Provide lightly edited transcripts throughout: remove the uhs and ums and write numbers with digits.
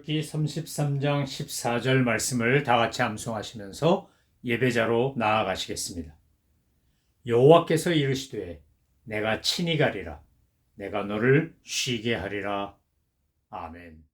출애굽기 33장 14절 말씀을 다 같이 암송하시면서 예배자로 나아가시겠습니다. 여호와께서 이르시되 내가 친히 가리라. 내가 너를 쉬게 하리라. 아멘.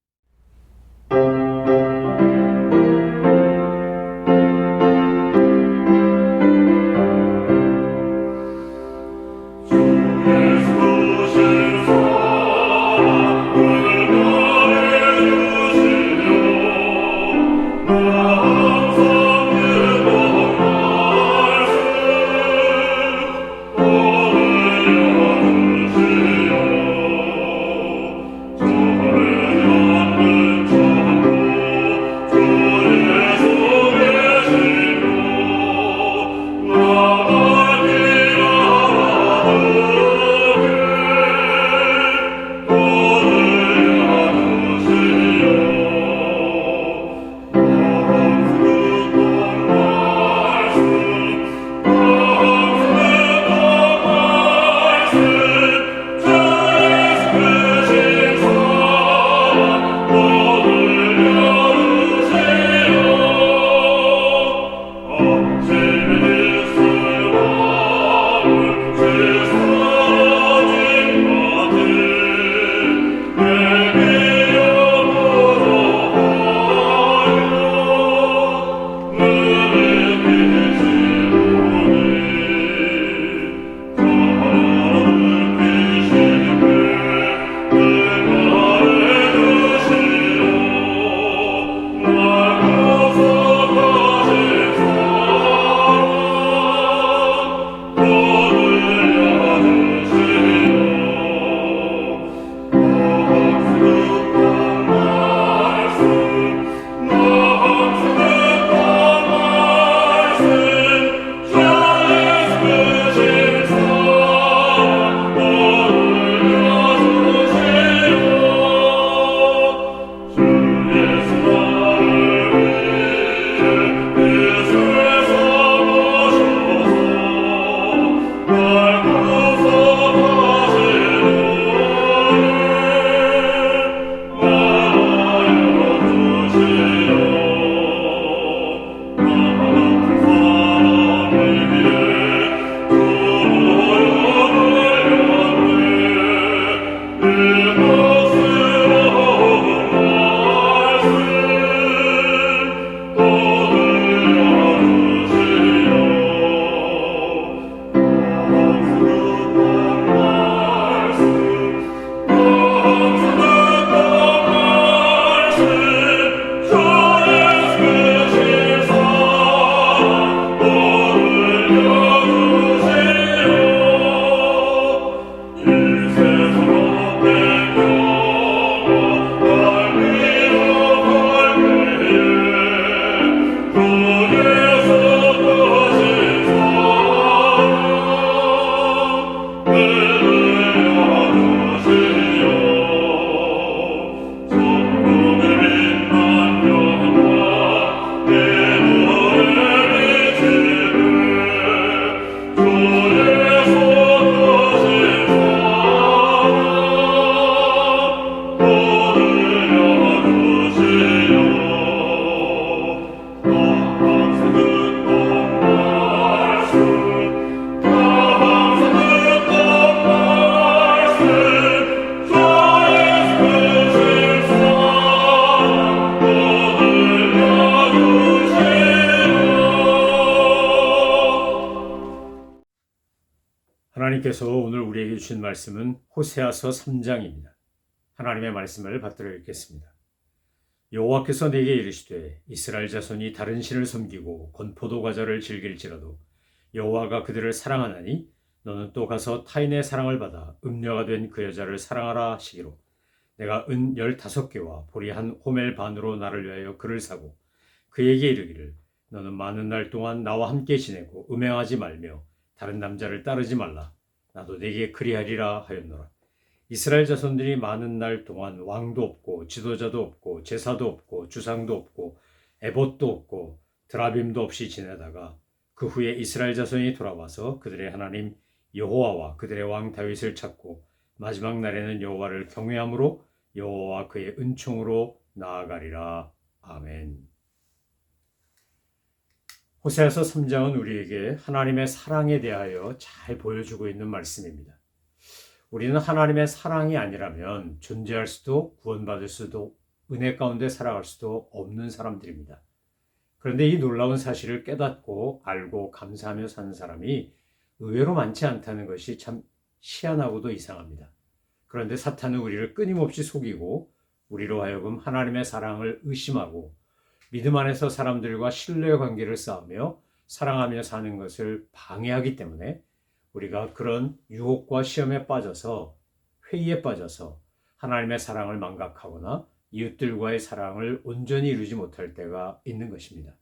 하나님께서 오늘 우리에게 주신 말씀은 호세아서 3장입니다. 하나님의 말씀을 받들어 읽겠습니다. 여호와께서 내게 이르시되 이스라엘 자손이 다른 신을 섬기고 건포도 과자를 즐길지라도 여호와가 그들을 사랑하나니 너는 또 가서 타인의 사랑을 받아 음녀가 된 그 여자를 사랑하라 하시기로 내가 은 15개와 보리 한 호멜 반으로 나를 위하여 그를 사고 그에게 이르기를 너는 많은 날 동안 나와 함께 지내고 음행하지 말며 다른 남자를 따르지 말라. 나도 내게 그리하리라 하였노라. 이스라엘 자손들이 많은 날 동안 왕도 없고 지도자도 없고 제사도 없고 주상도 없고 에봇도 없고 드라빔도 없이 지내다가 그 후에 이스라엘 자손이 돌아와서 그들의 하나님 여호와와 그들의 왕 다윗을 찾고 마지막 날에는 여호와를 경외함으로 여호와와 그의 은총으로 나아가리라. 아멘. 호세아서 3장은 우리에게 하나님의 사랑에 대하여 잘 보여주고 있는 말씀입니다. 우리는 하나님의 사랑이 아니라면 존재할 수도 구원받을 수도 은혜 가운데 살아갈 수도 없는 사람들입니다. 그런데 이 놀라운 사실을 깨닫고 알고 감사하며 사는 사람이 의외로 많지 않다는 것이 참 희한하고도 이상합니다. 그런데 사탄은 우리를 끊임없이 속이고 우리로 하여금 하나님의 사랑을 의심하고 믿음 안에서 사람들과 신뢰 관계를 쌓으며 사랑하며 사는 것을 방해하기 때문에 우리가 그런 유혹과 시험에 빠져서 회의에 빠져서 하나님의 사랑을 망각하거나 이웃들과의 사랑을 온전히 이루지 못할 때가 있는 것입니다.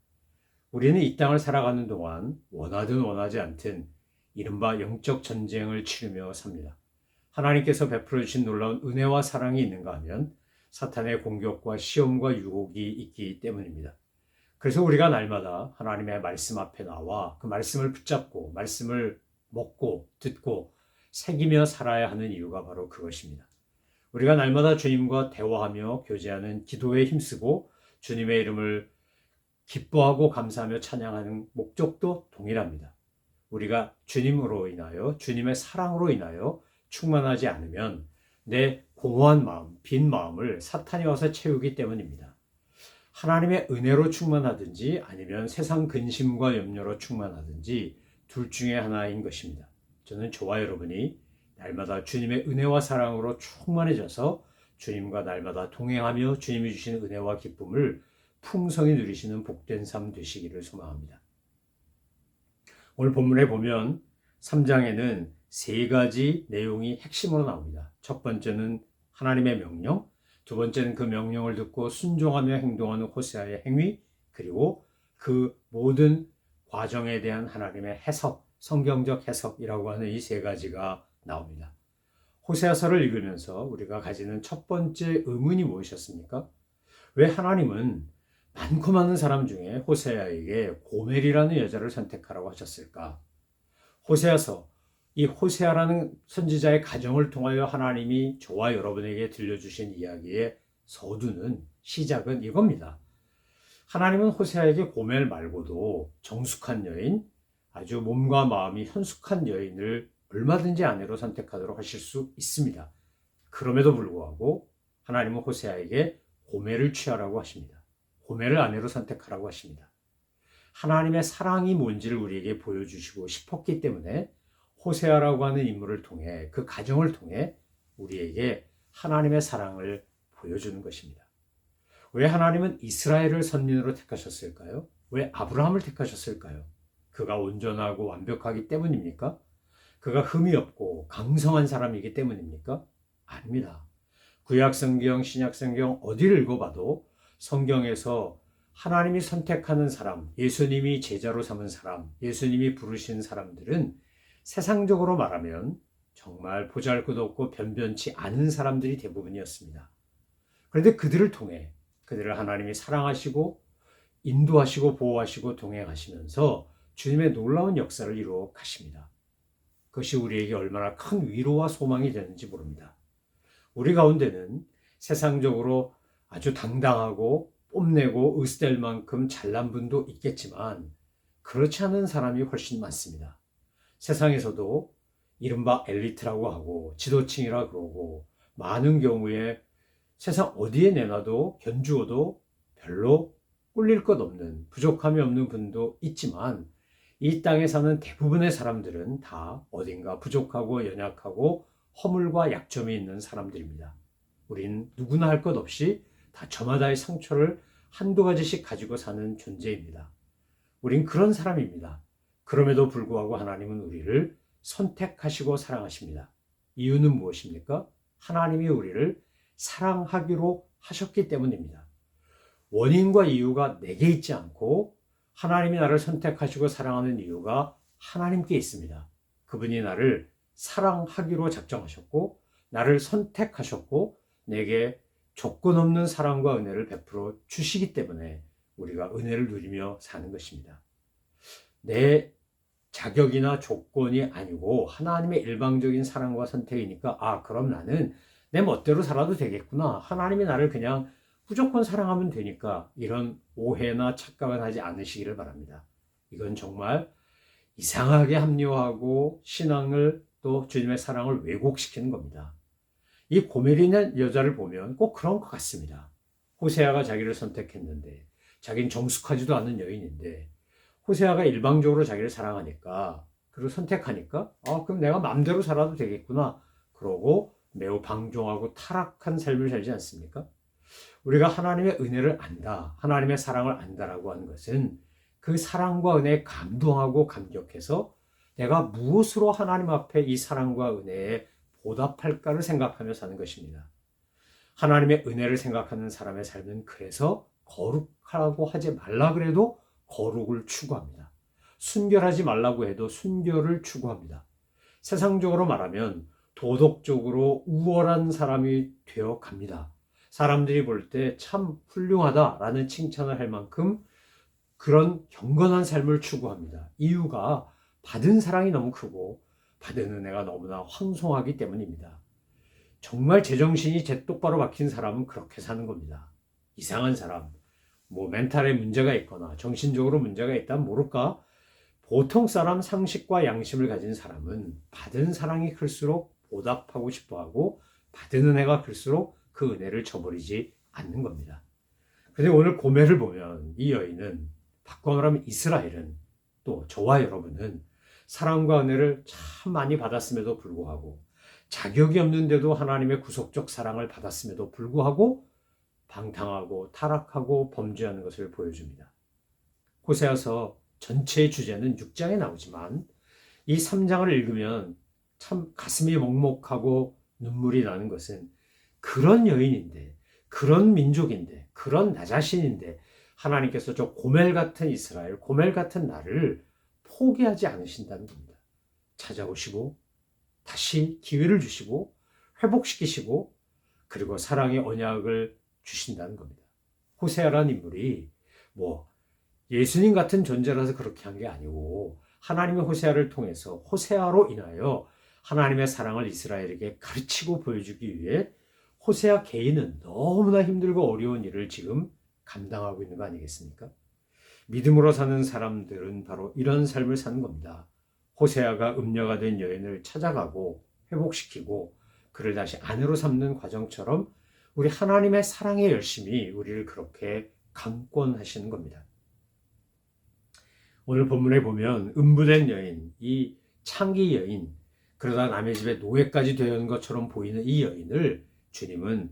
우리는 이 땅을 살아가는 동안 원하든 원하지 않든 이른바 영적 전쟁을 치르며 삽니다. 하나님께서 베풀어 주신 놀라운 은혜와 사랑이 있는가 하면 사탄의 공격과 시험과 유혹이 있기 때문입니다. 그래서 우리가 날마다 하나님의 말씀 앞에 나와 그 말씀을 붙잡고 말씀을 먹고 듣고 새기며 살아야 하는 이유가 바로 그것입니다. 우리가 날마다 주님과 대화하며 교제하는 기도에 힘쓰고 주님의 이름을 기뻐하고 감사하며 찬양하는 목적도 동일합니다. 우리가 주님으로 인하여 주님의 사랑으로 인하여 충만하지 않으면 내 공허한 마음, 빈 마음을 사탄이 와서 채우기 때문입니다. 하나님의 은혜로 충만하든지 아니면 세상 근심과 염려로 충만하든지 둘 중에 하나인 것입니다. 저는 저와 여러분이 날마다 주님의 은혜와 사랑으로 충만해져서 주님과 날마다 동행하며 주님이 주시는 은혜와 기쁨을 풍성히 누리시는 복된 삶 되시기를 소망합니다. 오늘 본문에 보면 3장에는 세 가지 내용이 핵심으로 나옵니다. 첫 번째는 하나님의 명령, 두 번째는 그 명령을 듣고 순종하며 행동하는 호세아의 행위, 그리고 그 모든 과정에 대한 하나님의 해석, 성경적 해석이라고 하는 이 세 가지가 나옵니다. 호세아서를 읽으면서 우리가 가지는 첫 번째 의문이 무엇이었습니까? 왜 하나님은 많고 많은 사람 중에 호세아에게 고멜이라는 여자를 선택하라고 하셨을까? 호세아서, 이 호세아라는 선지자의 가정을 통하여 하나님이 저와 여러분에게 들려주신 이야기의 서두는 시작은 이겁니다. 하나님은 호세아에게 고멜 말고도 정숙한 여인, 아주 몸과 마음이 현숙한 여인을 얼마든지 아내로 선택하도록 하실 수 있습니다. 그럼에도 불구하고 하나님은 호세아에게 고멜을 취하라고 하십니다. 고멜을 아내로 선택하라고 하십니다. 하나님의 사랑이 뭔지를 우리에게 보여주시고 싶었기 때문에 호세아라고 하는 인물을 통해 그 가정을 통해 우리에게 하나님의 사랑을 보여주는 것입니다. 왜 하나님은 이스라엘을 선민으로 택하셨을까요? 왜 아브라함을 택하셨을까요? 그가 온전하고 완벽하기 때문입니까? 그가 흠이 없고 강성한 사람이기 때문입니까? 아닙니다. 구약성경, 신약성경 어디를 읽어봐도 성경에서 하나님이 선택하는 사람, 예수님이 제자로 삼은 사람, 예수님이 부르신 사람들은 세상적으로 말하면 정말 보잘것없고 변변치 않은 사람들이 대부분이었습니다. 그런데 그들을 통해 그들을 하나님이 사랑하시고 인도하시고 보호하시고 동행하시면서 주님의 놀라운 역사를 이루어 가십니다. 그것이 우리에게 얼마나 큰 위로와 소망이 되는지 모릅니다. 우리 가운데는 세상적으로 아주 당당하고 뽐내고 으스댈 만큼 잘난 분도 있겠지만 그렇지 않은 사람이 훨씬 많습니다. 세상에서도 이른바 엘리트라고 하고 지도층이라 그러고 많은 경우에 세상 어디에 내놔도 견주어도 별로 꿀릴 것 없는 부족함이 없는 분도 있지만 이 땅에 사는 대부분의 사람들은 다 어딘가 부족하고 연약하고 허물과 약점이 있는 사람들입니다. 우린 누구나 할 것 없이 다 저마다의 상처를 한두 가지씩 가지고 사는 존재입니다. 우린 그런 사람입니다. 그럼에도 불구하고 하나님은 우리를 선택하시고 사랑하십니다. 이유는 무엇입니까? 하나님이 우리를 사랑하기로 하셨기 때문입니다. 원인과 이유가 내게 있지 않고 하나님이 나를 선택하시고 사랑하는 이유가 하나님께 있습니다. 그분이 나를 사랑하기로 작정하셨고 나를 선택하셨고 내게 조건 없는 사랑과 은혜를 베풀어 주시기 때문에 우리가 은혜를 누리며 사는 것입니다. 내 자격이나 조건이 아니고 하나님의 일방적인 사랑과 선택이니까 그럼 나는 내 멋대로 살아도 되겠구나. 하나님이 나를 그냥 무조건 사랑하면 되니까 이런 오해나 착각은 하지 않으시기를 바랍니다. 이건 정말 이상하게 합리화하고 신앙을 또 주님의 사랑을 왜곡시키는 겁니다. 이 고멜이라는 여자를 보면 꼭 그런 것 같습니다. 호세아가 자기를 선택했는데 자기는 정숙하지도 않은 여인인데 호세아가 일방적으로 자기를 사랑하니까 그리고 선택하니까 그럼 내가 마음대로 살아도 되겠구나 그러고 매우 방종하고 타락한 삶을 살지 않습니까? 우리가 하나님의 은혜를 안다, 하나님의 사랑을 안다라고 하는 것은 그 사랑과 은혜에 감동하고 감격해서 내가 무엇으로 하나님 앞에 이 사랑과 은혜에 보답할까를 생각하며 사는 것입니다. 하나님의 은혜를 생각하는 사람의 삶은 그래서 거룩하고 하지 말라 그래도 거룩을 추구합니다. 순결하지 말라고 해도 순결을 추구합니다. 세상적으로 말하면 도덕적으로 우월한 사람이 되어 갑니다. 사람들이 볼 때 참 훌륭하다라는 칭찬을 할 만큼 그런 경건한 삶을 추구합니다. 이유가 받은 사랑이 너무 크고 받은 은혜가 너무나 황송하기 때문입니다. 정말 제정신이 똑바로 박힌 사람은 그렇게 사는 겁니다. 이상한 사람, 멘탈에 문제가 있거나 정신적으로 문제가 있다면 모를까? 보통 사람 상식과 양심을 가진 사람은 받은 사랑이 클수록 보답하고 싶어하고 받은 은혜가 클수록 그 은혜를 저버리지 않는 겁니다. 그런데 오늘 고멜을 보면 이 여인은 바꿔 말하면 이스라엘은 또 저와 여러분은 사랑과 은혜를 참 많이 받았음에도 불구하고 자격이 없는데도 하나님의 구속적 사랑을 받았음에도 불구하고 방탕하고 타락하고 범죄하는 것을 보여줍니다. 호세아서 전체의 주제는 6장에 나오지만 이 3장을 읽으면 참 가슴이 먹먹하고 눈물이 나는 것은 그런 여인인데, 그런 민족인데, 그런 나 자신인데 하나님께서 저 고멜 같은 이스라엘, 고멜 같은 나를 포기하지 않으신다는 겁니다. 찾아오시고 다시 기회를 주시고 회복시키시고 그리고 사랑의 언약을 주신다는 겁니다. 호세아라는 인물이 예수님 같은 존재라서 그렇게 한 게 아니고 하나님의 호세아를 통해서 호세아로 인하여 하나님의 사랑을 이스라엘에게 가르치고 보여주기 위해 호세아 개인은 너무나 힘들고 어려운 일을 지금 감당하고 있는 거 아니겠습니까? 믿음으로 사는 사람들은 바로 이런 삶을 사는 겁니다. 호세아가 음녀가 된 여인을 찾아가고 회복시키고 그를 다시 아내로 삼는 과정처럼 우리 하나님의 사랑의 열심이 우리를 그렇게 강권하시는 겁니다. 오늘 본문에 보면 음부된 여인, 이 창기 여인, 그러다 남의 집에 노예까지 되는 것처럼 보이는 이 여인을 주님은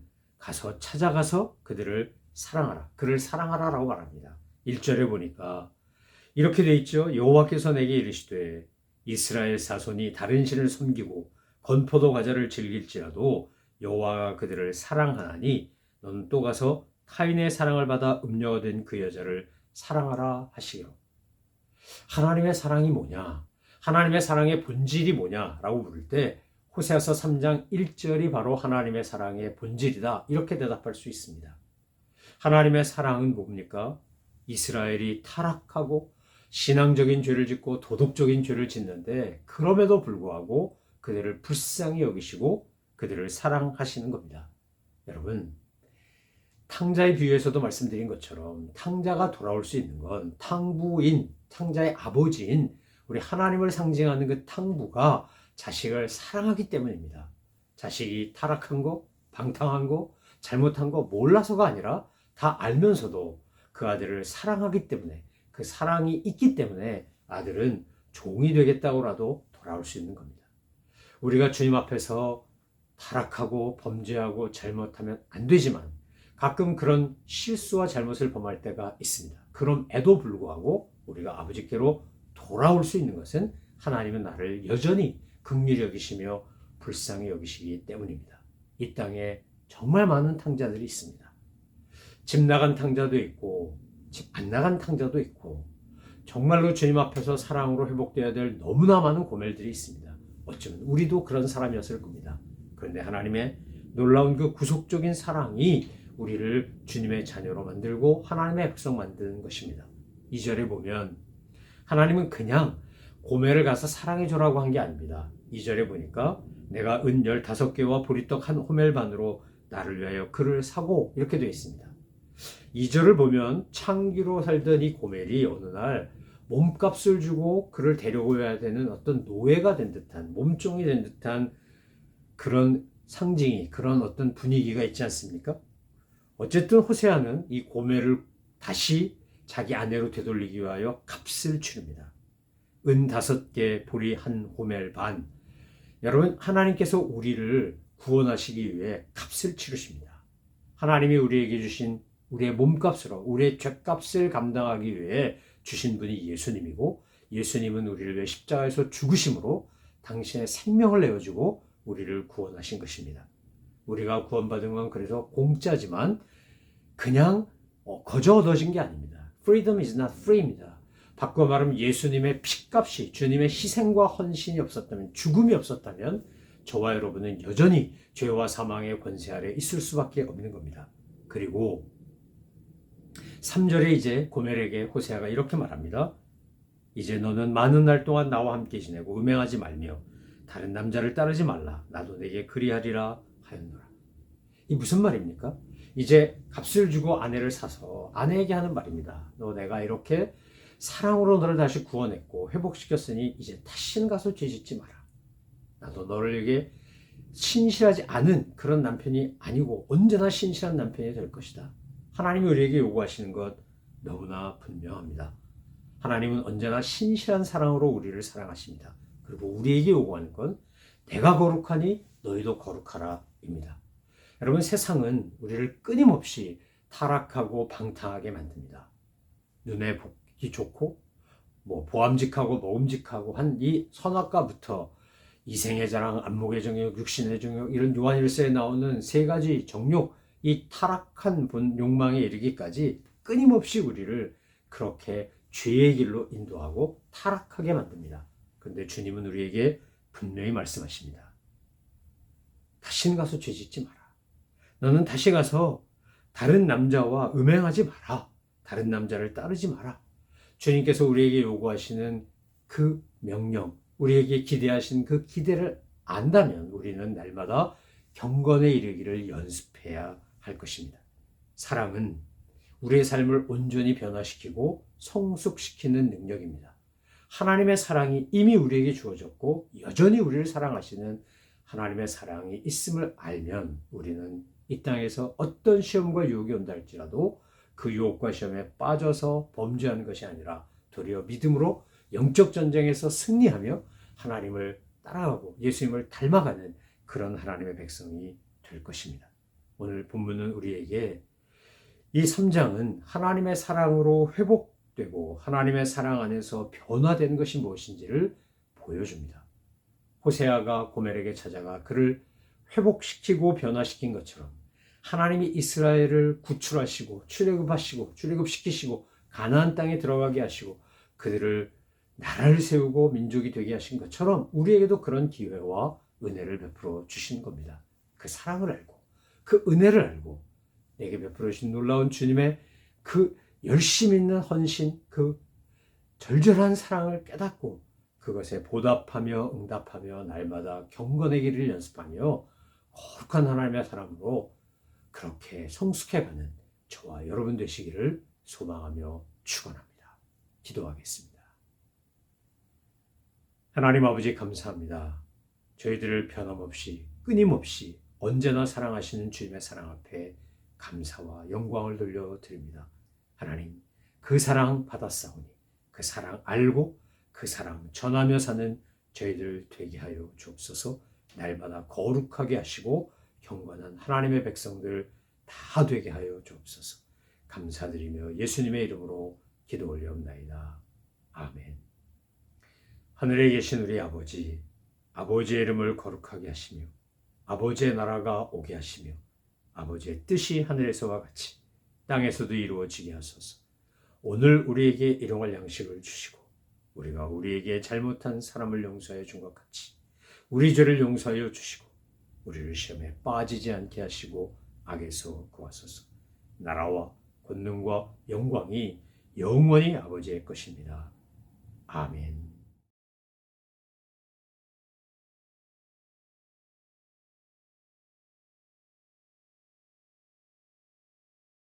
찾아가서 그들을 사랑하라, 그를 사랑하라라고 말합니다. 1절에 보니까 이렇게 돼 있죠. 여호와께서 내게 이르시되 이스라엘 사손이 다른 신을 섬기고 건포도 과자를 즐길지라도 여호와가 그들을 사랑하나니 너는 또 가서 타인의 사랑을 받아 음녀가 된 그 여자를 사랑하라 하시기로. 하나님의 사랑이 뭐냐? 하나님의 사랑의 본질이 뭐냐라고 물을 때 호세아서 3장 1절이 바로 하나님의 사랑의 본질이다. 이렇게 대답할 수 있습니다. 하나님의 사랑은 뭡니까? 이스라엘이 타락하고 신앙적인 죄를 짓고 도덕적인 죄를 짓는데 그럼에도 불구하고 그들을 불쌍히 여기시고 그들을 사랑하시는 겁니다. 여러분, 탕자의 비유에서도 말씀드린 것처럼 탕자가 돌아올 수 있는 건 탕부인, 탕자의 아버지인 우리 하나님을 상징하는 그 탕부가 자식을 사랑하기 때문입니다. 자식이 타락한 거, 방탕한 거, 잘못한 거 몰라서가 아니라 다 알면서도 그 아들을 사랑하기 때문에 그 사랑이 있기 때문에 아들은 종이 되겠다고라도 돌아올 수 있는 겁니다. 우리가 주님 앞에서 타락하고 범죄하고 잘못하면 안 되지만 가끔 그런 실수와 잘못을 범할 때가 있습니다. 그럼에도 불구하고 우리가 아버지께로 돌아올 수 있는 것은 하나님은 나를 여전히 긍휼히 여기시며 불쌍히 여기시기 때문입니다. 이 땅에 정말 많은 탕자들이 있습니다. 집 나간 탕자도 있고 집 안 나간 탕자도 있고 정말로 주님 앞에서 사랑으로 회복되어야 될 너무나 많은 고멜들이 있습니다. 어쩌면 우리도 그런 사람이었을 겁니다. 그런데 하나님의 놀라운 그 구속적인 사랑이 우리를 주님의 자녀로 만들고 하나님의 백성 만드는 것입니다. 2절에 보면 하나님은 그냥 고멜을 가서 사랑해줘라고 한 게 아닙니다. 2절에 보니까 내가 은 15개와 보리떡 한 호멜 반으로 나를 위하여 그를 사고 이렇게 되어 있습니다. 2절을 보면 창기로 살던 이 고멜이 어느 날 몸값을 주고 그를 데려오야 되는 어떤 노예가 된 듯한, 몸종이 된 듯한 그런 상징이, 그런 어떤 분위기가 있지 않습니까? 어쨌든 호세아는 이 고멜을 다시 자기 아내로 되돌리기 위하여 값을 치릅니다. 은 5개, 보리 1호멜 반. 여러분, 하나님께서 우리를 구원하시기 위해 값을 치르십니다. 하나님이 우리에게 주신 우리의 몸값으로, 우리의 죄값을 감당하기 위해 주신 분이 예수님이고, 예수님은 우리를 위해 십자가에서 죽으심으로 당신의 생명을 내어주고 우리를 구원하신 것입니다. 우리가 구원받은 건 그래서 공짜지만 그냥 거저 얻어진 게 아닙니다. Freedom is not free입니다. 바꿔 말하면 예수님의 피값이, 주님의 희생과 헌신이 없었다면, 죽음이 없었다면 저와 여러분은 여전히 죄와 사망의 권세 아래 있을 수밖에 없는 겁니다. 그리고 3절에 이제 고멜에게 호세아가 이렇게 말합니다. 이제 너는 많은 날 동안 나와 함께 지내고 음행하지 말며 다른 남자를 따르지 말라. 나도 내게 그리하리라 하였노라. 이 무슨 말입니까? 이제 값을 주고 아내를 사서 아내에게 하는 말입니다. 너 내가 이렇게 사랑으로 너를 다시 구원했고 회복시켰으니 이제 다시는 가서 죄짓지 마라. 나도 너에게 신실하지 않은 그런 남편이 아니고 언제나 신실한 남편이 될 것이다. 하나님이 우리에게 요구하시는 것 너무나 분명합니다. 하나님은 언제나 신실한 사랑으로 우리를 사랑하십니다. 그리고 우리에게 요구하는 건 내가 거룩하니 너희도 거룩하라 입니다. 여러분, 세상은 우리를 끊임없이 타락하고 방탕하게 만듭니다. 눈에 보기 좋고 보암직하고 먹음직하고 한 이 선악과부터 이생의 자랑, 안목의 정욕, 육신의 정욕, 이런 요한일서에 나오는 3가지 정욕, 이 타락한 욕망에 이르기까지 끊임없이 우리를 그렇게 죄의 길로 인도하고 타락하게 만듭니다. 그런데 주님은 우리에게 분명히 말씀하십니다. 다시는 가서 죄짓지 마라. 너는 다시 가서 다른 남자와 음행하지 마라. 다른 남자를 따르지 마라. 주님께서 우리에게 요구하시는 그 명령, 우리에게 기대하신 그 기대를 안다면 우리는 날마다 경건에 이르기를 연습해야 할 것입니다. 사랑은 우리의 삶을 온전히 변화시키고 성숙시키는 능력입니다. 하나님의 사랑이 이미 우리에게 주어졌고 여전히 우리를 사랑하시는 하나님의 사랑이 있음을 알면 우리는 이 땅에서 어떤 시험과 유혹이 온다 할지라도 그 유혹과 시험에 빠져서 범죄하는 것이 아니라 도리어 믿음으로 영적 전쟁에서 승리하며 하나님을 따라가고 예수님을 닮아가는 그런 하나님의 백성이 될 것입니다. 오늘 본문은 우리에게 이 3장은 하나님의 사랑으로 회복되고 하나님의 사랑 안에서 변화된 것이 무엇인지를 보여줍니다. 호세아가 고멜에게 찾아가 그를 회복시키고 변화시킨 것처럼 하나님이 이스라엘을 구출하시고 출애굽시키시고 가나안 땅에 들어가게 하시고 그들을 나라를 세우고 민족이 되게 하신 것처럼 우리에게도 그런 기회와 은혜를 베풀어 주신 겁니다. 그 사랑을 알고 그 은혜를 알고 내게 베풀어 주신 놀라운 주님의 그 열심 있는 헌신, 그 절절한 사랑을 깨닫고 그것에 보답하며 응답하며 날마다 경건의 길을 연습하며 거룩한 하나님의 사랑으로 그렇게 성숙해가는 저와 여러분 되시기를 소망하며 축원합니다. 기도하겠습니다. 하나님 아버지 감사합니다. 저희들을 변함없이 끊임없이 언제나 사랑하시는 주님의 사랑 앞에 감사와 영광을 돌려드립니다. 하나님, 그 사랑 받았사오니 그 사랑 알고 그 사랑 전하며 사는 저희들 되게 하여 주옵소서. 날마다 거룩하게 하시고 경건한 하나님의 백성들 다 되게 하여 주옵소서. 감사드리며 예수님의 이름으로 기도 올려옵나이다. 아멘. 하늘에 계신 우리 아버지, 아버지의 이름을 거룩하게 하시며 아버지의 나라가 오게 하시며 아버지의 뜻이 하늘에서와 같이 땅에서도 이루어지게 하소서. 오늘 우리에게 일용할 양식을 주시고 우리가 우리에게 잘못한 사람을 용서하여 준 것 같이 우리 죄를 용서하여 주시고 우리를 시험에 빠지지 않게 하시고 악에서 구하소서. 나라와 권능과 영광이 영원히 아버지의 것입니다. 아멘.